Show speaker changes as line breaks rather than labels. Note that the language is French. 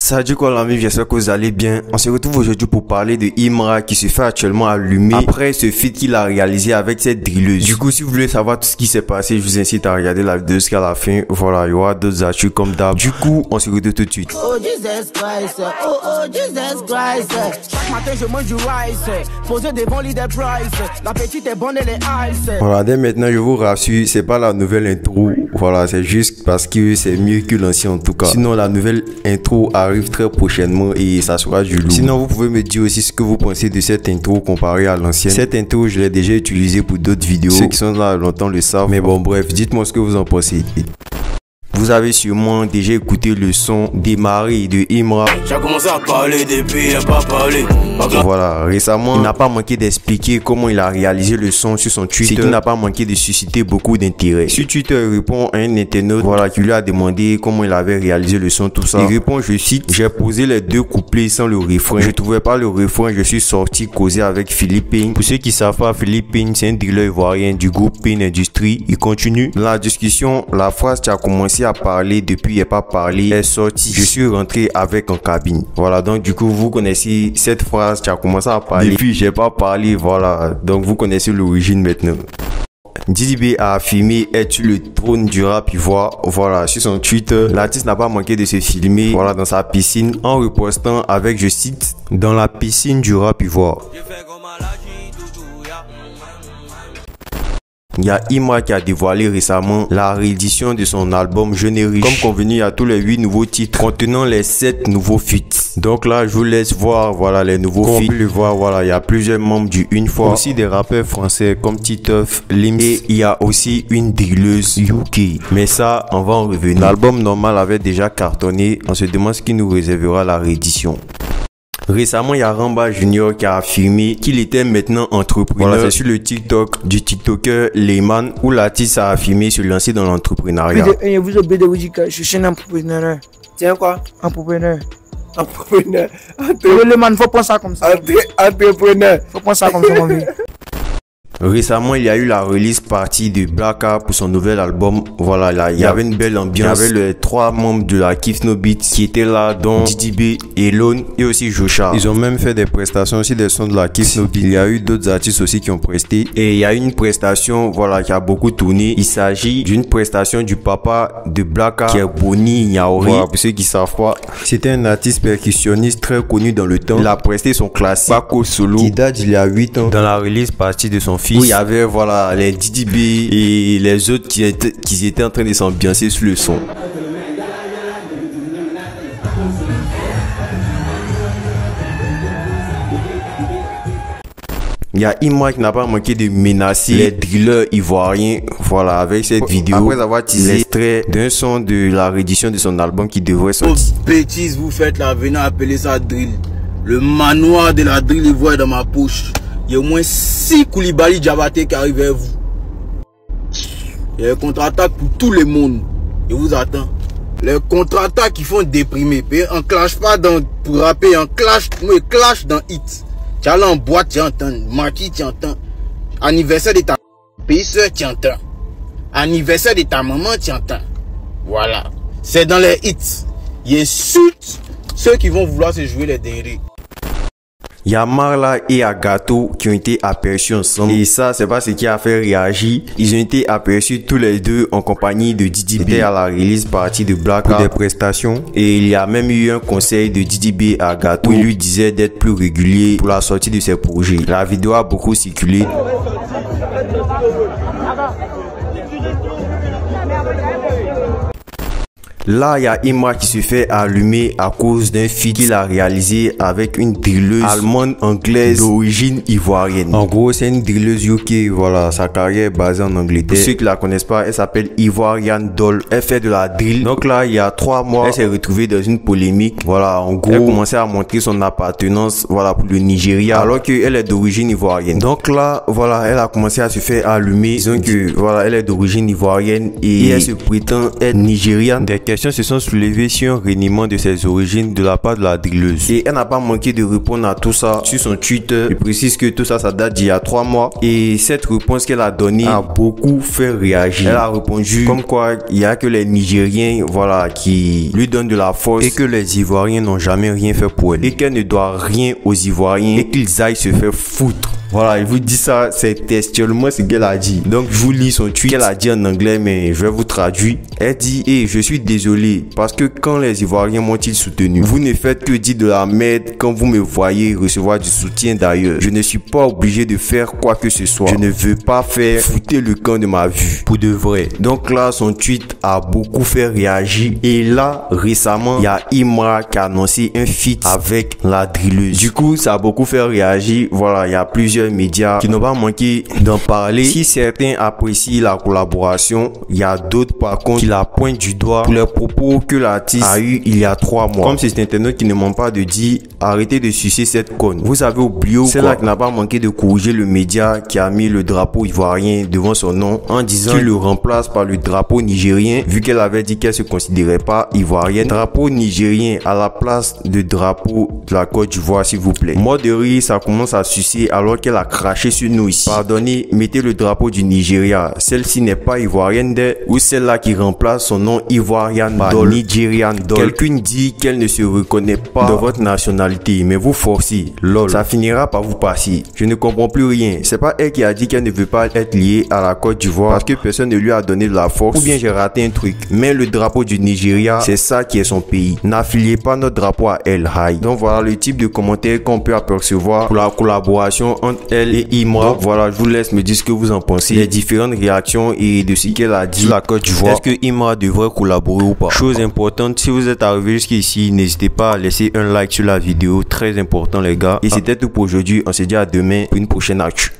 Salut quoi l'ami, j'espère que vous allez bien. On se retrouve aujourd'hui pour parler de Imra qui se fait actuellement allumer après ce feat qu'il a réalisé avec cette drilleuse. Du coup, si vous voulez savoir tout ce qui s'est passé, je vous incite à regarder la vidéo jusqu'à la fin. Voilà, il y aura d'autres actus comme d'hab. Du coup, on se retrouve tout de suite.
Oh Jesus Christ, oh Jesus Christ. Chaque matin je mange du rice, posé devant l'idée price. La petite est bonne et les ice.
Voilà, dès maintenant je vous rassure, c'est pas la nouvelle intro. Voilà, c'est juste parce que c'est mieux que l'ancien en tout cas. Sinon la nouvelle intro arrive très prochainement et ça sera du lourd. Sinon vous pouvez me dire aussi ce que vous pensez de cette intro comparée à l'ancienne. Cette intro je l'ai déjà utilisée pour d'autres vidéos. Ceux qui sont là longtemps le savent. Mais bon bref, dites-moi ce que vous en pensez. Vous avez sûrement déjà écouté le son Démarrer de Imra.
J'ai commencé à parler depuis, j'ai pas parlé.
Voilà, récemment, il n'a pas manqué d'expliquer comment il a réalisé le son sur son Twitter. Ce qui n'a pas manqué de susciter beaucoup d'intérêt. Sur Twitter, il répond à un internaute, voilà, qui lui a demandé comment il avait réalisé le son, tout ça. Il répond, je cite, j'ai posé les deux couplets sans le refrain. Je trouvais pas le refrain, je suis sorti causer avec Philippe Payne. Pour ceux qui savent pas, Philippe Payne, c'est un driller ivoirien du groupe Payne Industries. Il continue. Dans la discussion, la phrase qui a commencé à parler depuis il n'est pas parlé est sortie. Je suis rentré avec en cabine. Voilà, donc du coup vous connaissez cette phrase qui a commencé à parler depuis j'ai pas parlé. Voilà, donc vous connaissez l'origine maintenant. Didi B a affirmé être sur le trône du rap ivoire. Voilà, sur son Twitter, l'artiste n'a pas manqué de se filmer, voilà, dans sa piscine en repostant avec, je cite, dans la piscine du rap ivoire. Il y a Imra qui a dévoilé récemment la réédition de son album Jeune et Riche. Comme convenu, il y a tous les 8 nouveaux titres contenant les 7 nouveaux feats. Donc là, je vous laisse voir, voilà, les nouveaux feats. On peut le voir, voilà, il y a plusieurs membres du Une Fois. Aussi des rappeurs français comme Titeuf, Lims. Et il y a aussi une drilleuse UK. Mais ça, on va en revenir. L'album normal avait déjà cartonné. On se demande ce qui nous réservera la réédition. Récemment, il y a Ramba Junior qui a affirmé qu'il était maintenant entrepreneur. Voilà, c'est sur le TikTok du TikToker Leyman où l'artiste a affirmé se lancer dans l'entrepreneuriat.
Je suis un entrepreneur. Tiens quoi? Entrepreneur. Entrepreneur. Leyman, faut prendre ça comme ça. Entrepreneur. Faut prendre ça comme ça, mon vieux.
Récemment, il y a eu la release party de Blacka pour son nouvel album. Voilà, là, il y avait une belle ambiance. Il y avait les 3 membres de la Kiff No Beats qui étaient là, dont Didi B, Elon et aussi Joshua. Ils ont même fait des prestations aussi des sons de la Kiff No Beats. Il y a eu d'autres artistes aussi qui ont presté. Et il y a une prestation, voilà, qui a beaucoup tourné. Il s'agit d'une prestation du papa de Blacka, qui est Boni Niaori. Voilà, pour ceux qui savent pas. C'était un artiste percussionniste très connu dans le temps. Il a presté son classique Paco Solo, qui date d'il y a 8 ans, dans la release party de son fils. Où il y avait, voilà, les Didi B et les autres qui étaient en train de s'ambiancer sur le son. Il y a Imra qui n'a pas manqué de menacer les drillers ivoiriens, voilà, avec cette vidéo. Après avoir teasé l'extrait d'un son de la réédition de son album qui devrait sortir.
Oh, bêtise vous faites là, venez appeler ça drill. Le manoir de la drill ivoire dans ma poche. Il y a au moins 6 Koulibaly Diabaté qui arrivent vers vous. Il y a un contre-attaque pour tout le monde. Je vous attends. Les contre-attaques qui font déprimer. On clash pas pour rapper, on clash dans hit. Tu allais en boîte, tu entends. Marquis, tu entends. Anniversaire de ta pays-sœur, tu entends. Anniversaire de ta maman, tu entends. Voilà. C'est dans les hits. Ils insultent ceux qui vont vouloir se jouer les derniers.
Il y a Marla et Agato qui ont été aperçus ensemble. Et ça, c'est pas ce qui a fait réagir. Ils ont été aperçus tous les deux en compagnie de Didi B à la release party de Blacka pour des prestations. Et il y a même eu un conseil de Didi B à Agato où il lui disait d'être plus régulier pour la sortie de ses projets. La vidéo a beaucoup circulé. Là, il y a Imra qui se fait allumer à cause d'un feat qu'il a réalisé avec une drilleuse allemande anglaise d'origine ivoirienne. En gros, c'est une drilleuse UK, voilà, sa carrière est basée en Angleterre. Pour ceux qui la connaissent pas, elle s'appelle Ivorian Doll. Elle fait de la drill. Donc là, il y a 3 mois, elle s'est retrouvée dans une polémique. Voilà, en gros, elle commençait à montrer son appartenance, voilà, pour le Nigeria, alors qu'elle est d'origine ivoirienne. Donc là, voilà, elle a commencé à se faire allumer. Disons que, voilà, elle est d'origine ivoirienne et elle se prétend être nigériane. Des questions questions se sont soulevées sur un reniement de ses origines de la part de la drilleuse. Et elle n'a pas manqué de répondre à tout ça sur son Twitter. Je précise que tout ça, ça date d'il y a 3 mois. Et cette réponse qu'elle a donnée a beaucoup fait réagir. Elle a répondu comme quoi il n'y a que les Nigériens, voilà, qui lui donnent de la force et que les Ivoiriens n'ont jamais rien fait pour elle. Et qu'elle ne doit rien aux Ivoiriens et qu'ils aillent se faire foutre. Voilà, il vous dit ça, c'est textuellement ce qu'elle a dit. Donc, je vous lis son tweet qu'elle a dit en anglais, mais je vais vous traduire. Elle dit, je suis désolé parce que quand les Ivoiriens m'ont-ils soutenu, vous ne faites que dire de la merde quand vous me voyez recevoir du soutien d'ailleurs. Je ne suis pas obligé de faire quoi que ce soit. Je ne veux pas faire fouter le camp de ma vue. Pour de vrai. Donc là, son tweet a beaucoup fait réagir. Et là, récemment, il y a Imra qui a annoncé un feat avec la drilleuse. Du coup, ça a beaucoup fait réagir. Voilà, il y a plusieurs médias qui n'ont pas manqué d'en parler. Si certains apprécient la collaboration, il y a d'autres par contre qui la pointent du doigt pour les propos que l'artiste a eu il y a 3 mois. Comme c'est internaute qui ne ment pas de dire arrêtez de sucer cette conne. Vous avez oublié ou celle-là qui n'a pas manqué de corriger le média qui a mis le drapeau ivoirien devant son nom en disant qu'il le remplace par le drapeau nigérien vu qu'elle avait dit qu'elle se considérait pas ivoirienne. Drapeau nigérien à la place de drapeau de la Côte d'Ivoire s'il vous plaît. Mort de rire, ça commence à sucer alors qu'elle a craché sur nous ici. Pardonnez, mettez le drapeau du Nigeria. Celle-ci n'est pas ivoirienne ou celle-là qui remplace son nom ivoirian par Nigerian doll. Quelqu'un dit qu'elle ne se reconnaît pas dans votre nationalité, mais vous forcez, lol. Ça finira par vous passer. Je ne comprends plus rien. C'est pas elle qui a dit qu'elle ne veut pas être liée à la Côte d'Ivoire parce que personne ne lui a donné de la force. Ou bien j'ai raté un truc. Mais le drapeau du Nigeria, c'est ça qui est son pays. N'affiliez pas notre drapeau à El Haï. Donc voilà le type de commentaires qu'on peut apercevoir pour la collaboration entre elle et Imra. Donc voilà, je vous laisse me dire ce que vous en pensez, les différentes réactions et de ce qu'elle a dit sur la Côte d'Ivoire. Est-ce que Imra devrait collaborer ou pas? Chose importante, si vous êtes arrivé jusqu'ici, n'hésitez pas à laisser un like sur la vidéo, très important les gars. Et c'était tout pour aujourd'hui, on se dit à demain pour une prochaine actu.